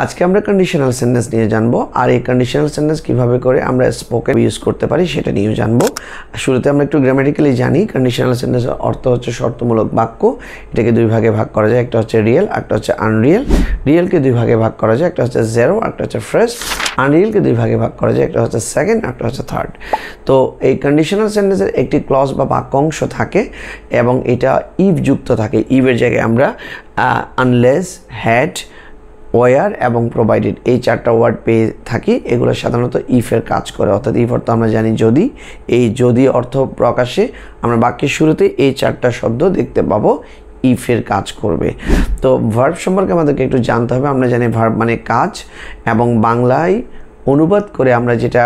আজকে আমরা conditional sentence নিয়ে জানবো আর এই কন্ডিশনাল সেন্টেন্স কিভাবে করে আমরা স্পোকেন ইউজ করতে পারি সেটা নিয়ে জানবো। শুরুতে আমরা একটু গ্রামাটিক্যালি জানি কন্ডিশনাল সেন্টেন্সের অর্থ হচ্ছে শর্তমূলক বাক্য। এটাকে দুই ভাগে ভাগ করা যায়, একটা হচ্ছে রিয়েল, একটা হচ্ছে আনরিয়েল। রিয়েলকে দুই ভাগে ভাগ করা যায়, একটা হচ্ছে জেরো, একটা হচ্ছে ফার্স্ট। আনরিয়েলকে দুই ভাগে ভাগ করা যায়, একটা হচ্ছে সেকেন্ড, একটা হচ্ছে থার্ড। তো এই কন্ডিশনাল সেন্টেন্সের একটি ক্লজ বা বাক্যাংশ থাকে এবং এটা ইভ যুক্ত থাকে। ইভের জায়গায় আমরা আনলেস, হ্যাড, ওয়ার এবং প্রোভাইডেড এই চারটা ওয়ার্ড পেয়ে থাকি। এগুলো সাধারণত ইফের কাজ করে, অর্থাৎ ইফ অর্থ আমরা জানি যদি। এই যদি অর্থ প্রকাশে আমরা বাক্যের শুরুতে এই চারটা শব্দ দেখতে পাবো, ইফের কাজ করবে। তো ভার্ব সম্পর্কে আমাদেরকে একটু জানতে হবে। আমরা জানি ভার্ব মানে কাজ, এবং বাংলায় অনুবাদ করে আমরা যেটা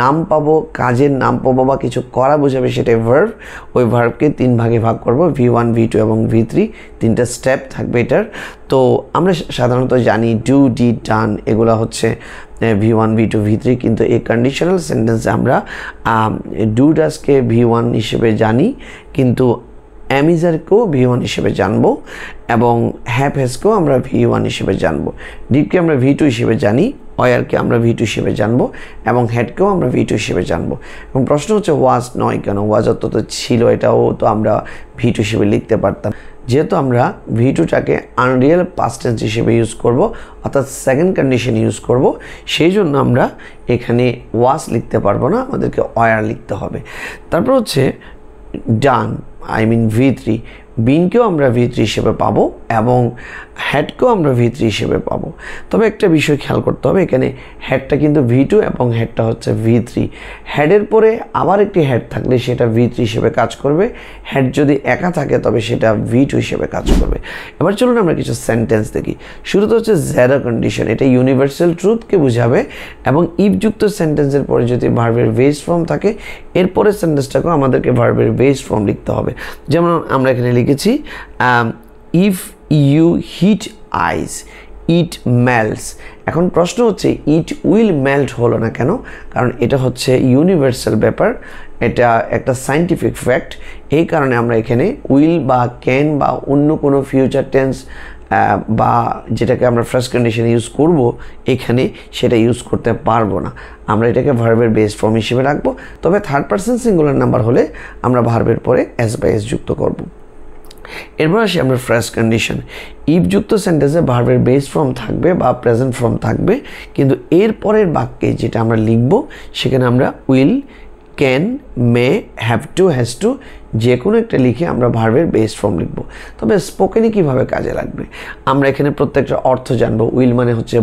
নাম পাবো, কাজের নাম পাবো বা কিছু করা বোঝাবে সেটাই ভার্ব। ওই ভার্বকে তিন ভাগে ভাগ করব, V1, V2 এবং V3, তিনটা স্টেপ থাকবে এটার। তো আমরা সাধারণত জানি ডু, ডিড, ডান এগুলো হচ্ছে V1, V2, V3, কিন্তু এই কন্ডিশনাল সেন্টেন্সে আমরা ডু ডাসকে V1 হিসেবে জানি, কিন্তু অ্যামিজারকেও V1 হিসেবে জানবো এবং হ্যাভ হ্যাজকেও আমরা V1 হিসেবে জানবো। ডিডকে আমরা V2 হিসেবে জানি, ওয়ারকে আমরা V2 হিসেবে জানবো এবং হ্যাডকেও আমরা V2 হিসেবে জানবো। এবং প্রশ্ন হচ্ছে ওয়াজ নয় কেন? ওয়াজ অর্থ তো ছিল, এটাও তো আমরা V2 হিসেবে লিখতে পারতাম। যেহেতু আমরা V2টাকে আনরিয়েল পাস্ট টেন্স হিসেবে ইউজ করব, অর্থাৎ সেকেন্ড কন্ডিশন ইউজ করব, সেই জন্য আমরা এখানে ওয়াজ লিখতে পারবো না, আমাদেরকে ওয়ার লিখতে হবে। তারপর হচ্ছে ডান, V3, বিনকেও আমরা V3 হিসেবে পাবো এবং হ্যাডকেও আমরা V3 হিসেবে পাবো। তবে একটা বিষয় খেয়াল করতে হবে, এখানে হ্যাডটা কিন্তু V2 এবং হ্যাডটা হচ্ছে V3। হ্যাডের পরে আবার একটি হ্যাড থাকলে সেটা V3 হিসেবে কাজ করবে। হ্যাড যদি একা থাকে তবে সেটা V2 হিসেবে কাজ করবে। এবার চলুন আমরা কিছু সেন্টেন্স দেখি। শুরুতে হচ্ছে জেরো কন্ডিশন, এটা ইউনিভার্সাল ট্রুথকে বোঝাবে এবং ইফযুক্ত সেন্টেন্সের পরে যদি ভার্বের বেস ফর্ম থাকে, এরপরে সেন্টেন্সটাকেও আমাদেরকে ভার্বের বেস ফর্ম লিখতে হবে। যেমন আমরা এখানে লিখেছি if you hit ice, it melts. এখন প্রশ্ন হচ্ছে ইট উইল মেল্ট হলো না কেন? কারণ এটা হচ্ছে ইউনিভার্সাল ব্যাপার, এটা একটা সায়েন্টিফিক ফ্যাক্ট। এই কারণে আমরা এখানে উইল বা ক্যান বা অন্য কোনো ফিউচার টেন্স বা যেটাকে আমরা ফার্স্ট কন্ডিশন ইউজ করব এখানে, সেটা ইউজ করতে পারবো না। আমরা এটাকে ভার্বের বেস ফর্ম হিসেবে রাখবো। তবে থার্ড পারসন সিঙ্গুলার নাম্বার হলে আমরা ভার্বের পরে এস বাই এস যুক্ত করব। এরপর আসি আমরা ফার্স্ট কন্ডিশন। ইফযুক্ত সেন্টেন্সে ভার্বের বেস ফর্ম থাকবে বা প্রেজেন্ট ফর্ম থাকবে, কিন্তু এর পরের বাক্যে যেটা আমরা লিখব সেখানে আমরা will, can, May, have to, has to যে কোনো একটা লিখে আমরা ভার্বের বেস ফর্ম লিখব। তবে স্পোকেনে কিভাবে কাজে লাগবে আমরা এখানে প্রত্যেকটা অর্থ জানবো। উইল মানে হচ্ছে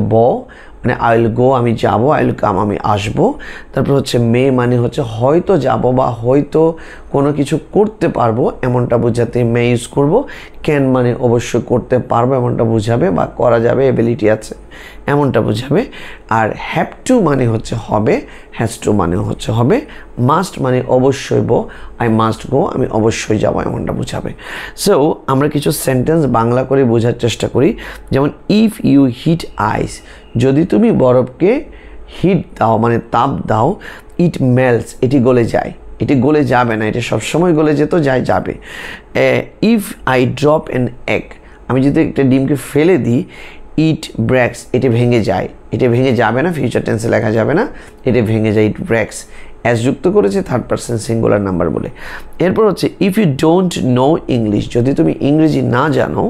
মানে আই উইল গো, আমি যাব, আই উইল কাম, আমি আসবো। তারপর হচ্ছে মে মানে হচ্ছে হয়তো যাব বা হয়তো কোনো কিছু করতে পারবো এমনটা বোঝাতে মে ইউজ করব। ক্যান মানে অবশ্যই করতে পারবো এমনটা বোঝাবে বা করা যাবে, এবিলিটি আছে এমনটা বোঝাবে। আর হ্যাভ টু মানে হচ্ছে হবে, হ্যাজ টু মানে হচ্ছে হবে। মাস্ট মানে অবশ্যই আই মাস্ট গো, আমি অবশ্যই যাব এমনটা বোঝাবে। সো আমরা কিছু সেন্টেন্স বাংলা করে বোঝার চেষ্টা করি। যেমন ইফ ইউ হিট আইস, যদি তুমি বরফকে হিট দাও মানে তাপ দাও, ইট মেল্টস এটি গলে যায়, এটি গলে যাবে না, এটা সবসময় গলে যেত, যাবে। If I drop an egg, আমি যদি একটা ডিমকে ফেলে দিই, ইট ব্রেক্স এটি ভেঙে যায়, এটি ভেঙে যাবে না, ফিউচার টেন্সে লেখা যাবে না, এটি ভেঙে যায়, ইট ব্রেক্স। অ্যাজ যুক্ত করেছে থার্ড পারসন সিঙ্গুলার নাম্বার বলে। এরপর হচ্ছে if you don't know English, যদি তুমি ইংরেজি না জানো,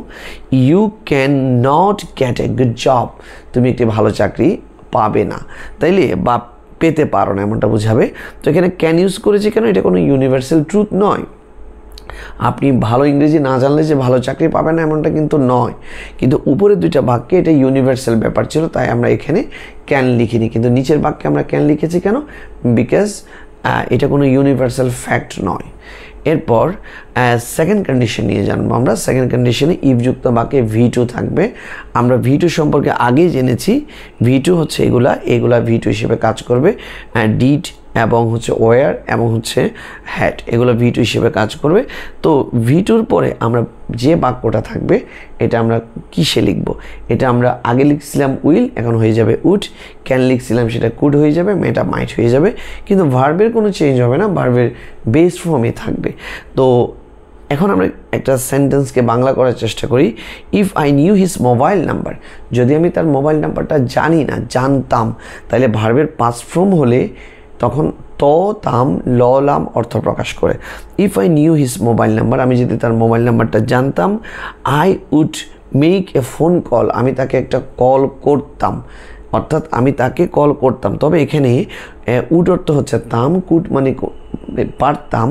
you can not get a good job, তুমি একটি ভালো চাকরি পাবে না, তাইলে বা পেতে পারো না এমনটা বোঝাবে। তো এখানে ক্যান ইউজ করেছি কেন? এটা কোনো ইউনিভার্সাল ট্রুথ নয়। আপনি ভালো ইংরেজি না জানলে যে ভালো চাকরি পাবেন না এমনটা কিন্তু নয়, কিন্তু উপরের দুইটা বাক্যে এটা ইউনিভার্সাল ব্যাপার ছিল, তাই আমরা এখানে ক্যান লিখিনি। কিন্তু নিচের বাক্যে আমরা ক্যান লিখেছি কেন? বিকজ এটা কোনো ইউনিভার্সাল ফ্যাক্ট নয়। এরপর সেকেন্ড কন্ডিশন নিয়ে জানবো আমরা। সেকেন্ড কন্ডিশনে ইফযুক্ত বাক্যে V2 থাকবে। আমরা V2 সম্পর্কে আগেই জেনেছি, V2 হচ্ছে এগুলা V2 হিসেবে কাজ করবে। ডিড এবং হচ্ছে ওয়ার এবং হচ্ছে হ্যাড এগুলো V2 হিসেবে কাজ করবে। তো V2'র পরে আমরা যে বাক্যটা থাকবে এটা আমরা কিসে লিখব? এটা আমরা আগে লিখছিলাম উইল, এখন হয়ে যাবে উড। ক্যান লিখছিলাম সেটা কুড হয়ে যাবে, মেটা মাইট হয়ে যাবে। কিন্তু ভার্বের কোনো চেঞ্জ হবে না, ভার্বের বেস ফর্মে থাকবে। তো এখন আমরা একটা সেন্টেন্সকে বাংলা করার চেষ্টা করি। If I knew his mobile number, যদি আমি তার মোবাইল নাম্বারটা জানি না, জানতাম, তাহলে ভার্বের পাস্ট ফর্ম হলে তখন তো তাম ল লাম অর্থ প্রকাশ করে। If I knew his mobile number, আমি যদি তার মোবাইল নাম্বারটা জানতাম, I would make a phone call, আমি তাকে একটা কল করতাম, অর্থাৎ আমি তাকে কল করতাম। তবে এখানে উড অর্থ হচ্ছে তাম, কুড মানে পারতাম,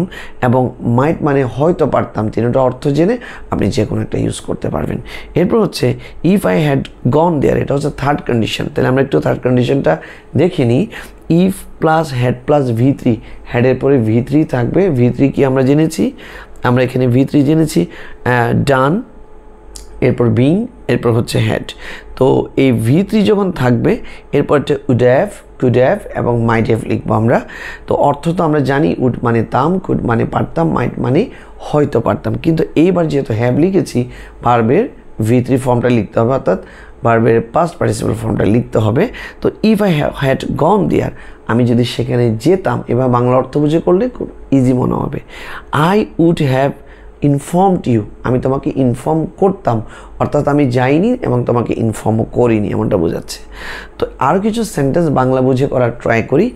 এবং মাইট মানে হয়তো পারতাম। তিনটা অর্থ জেনে আপনি যে কোনো একটা ইউজ করতে পারবেন। এরপর হচ্ছে ইফ আই হ্যাড গন দেয়ার, এটা হচ্ছে থার্ড কন্ডিশন। তাহলে আমরা একটু থার্ড কন্ডিশনটা দেখে নিই। If plus had plus V3, হ্যাডের পরে V3 থাকবে। V3 কি আমরা জেনেছি, আমরা এখানে V3 জেনেছি ডান, এরপর বিং, এরপর হচ্ছে হ্যাড। তো এই V3 যখন থাকবে এরপর উড হ্যাভ, কুড হ্যাভ এবং মাইট হ্যাভ লিখবো আমরা। তো অর্থ তো আমরা জানি, উড মানে তাম, কুড মানে পারতাম, মাইট মানে হয়তো পারতাম। কিন্তু এইবার যেহেতু হ্যাভ লিখেছি, ভার্বের V3 ফর্মটা লিখতে হবে, অর্থাৎ ভার্বের পাস্ট পার্টিসিপল ফর্মটা লিখতে হবে। তো ইফ আই হ্যাড গন দেয়ার, আমি যদি সেখানে যেতাম, এবার বাংলা অর্থ বুঝে করলে খুব ইজি মনে হবে। I would have informed you, আমি তোমাকে ইনফর্ম করতাম, অর্থাৎ আমি যাইনি এবং তোমাকে ইনফর্মও করিনি, এমনটা বোঝাচ্ছে। তো আরও কিছু সেন্টেন্স বাংলা বুঝে করার ট্রাই করি।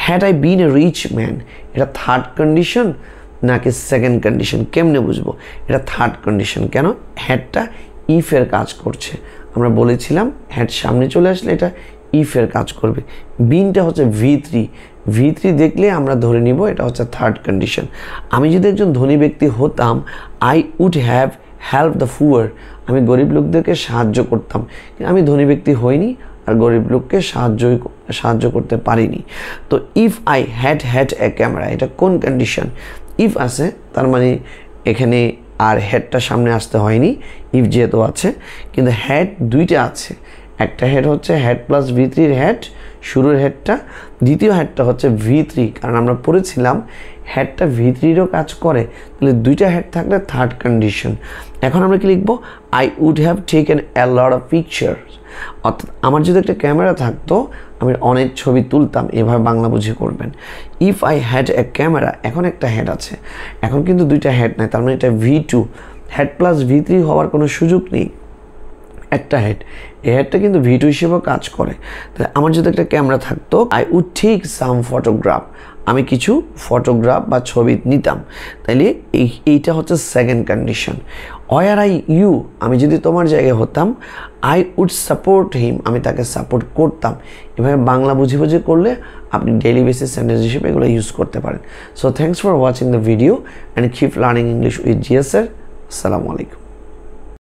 Had I been a rich man, এটা থার্ড কন্ডিশন নাকি সেকেন্ড কন্ডিশন, কেমনে বুঝবো? এটা থার্ড কন্ডিশন। কেন? হ্যাডটা ইফের কাজ করছে। আমরা বলেছিলাম হ্যাড সামনে চলে আসলে এটা ইফের কাজ করবে। বিনটা হচ্ছে V3 দেখলে আমরা ধরে নিব এটা হচ্ছে থার্ড কন্ডিশন। আমি যদি একজন ধনী ব্যক্তি হতাম, I would have help the poor, আমি গরিব লোকদেরকে সাহায্য করতাম। আমি ধনী ব্যক্তি হইনি আর গরিব লোককে সাহায্য করতে পারিনি। তো if I had a camera, এটা কোন কন্ডিশন? ইফ আছে, তার মানে এখানে আর হেডটা সামনে আসতে হয়নি, ইফ যেহেতু আছে। কিন্তু হেড দুইটা আছে, একটা হেড হচ্ছে হেড প্লাস V3 হেড, শুরুর হেডটা। দ্বিতীয় হেডটা হচ্ছে V3, কারণ আমরা পড়েছিলাম হেডটা V3রও কাজ করে। তাহলে দুইটা হেড থাকলে থার্ড কন্ডিশন। এখন আমরা কি লিখবো? I would have taken a lot of pictures, অর্থাৎ আমার যদি একটা ক্যামেরা থাকতো আমি অনেক ছবি তুলতাম। এভাবে বাংলা বুঝে করবেন। If I had a camera, এখন একটা হেড আছে, এখন কিন্তু দুইটা হেড নাই, তার মানে এটা V2। হেড প্লাস V3 হওয়ার কোনো সুযোগ নেই, একটা হেড। এই হেডটা কিন্তু V2 হিসেবেও কাজ করে। তাহলে আমার যদি একটা ক্যামেরা থাকতো, I would take some photograph, আমি কিছু ফটোগ্রাফ বা ছবি নিতাম। তাইলে এইটা হচ্ছে second condition. Were I you, আমি যদি তোমার জায়গায় হতাম, আই উড সাপোর্ট হিম, আমি তাকে সাপোর্ট করতাম। এভাবে বাংলা বুঝে বুঝে করলে আপনি ডেইলি বেসিস সেন্টেন্স হিসেবে এগুলো ইউজ করতে পারেন। So thanks for watching the video and keep learning English with GS sir. আসসালামু আলাইকুম।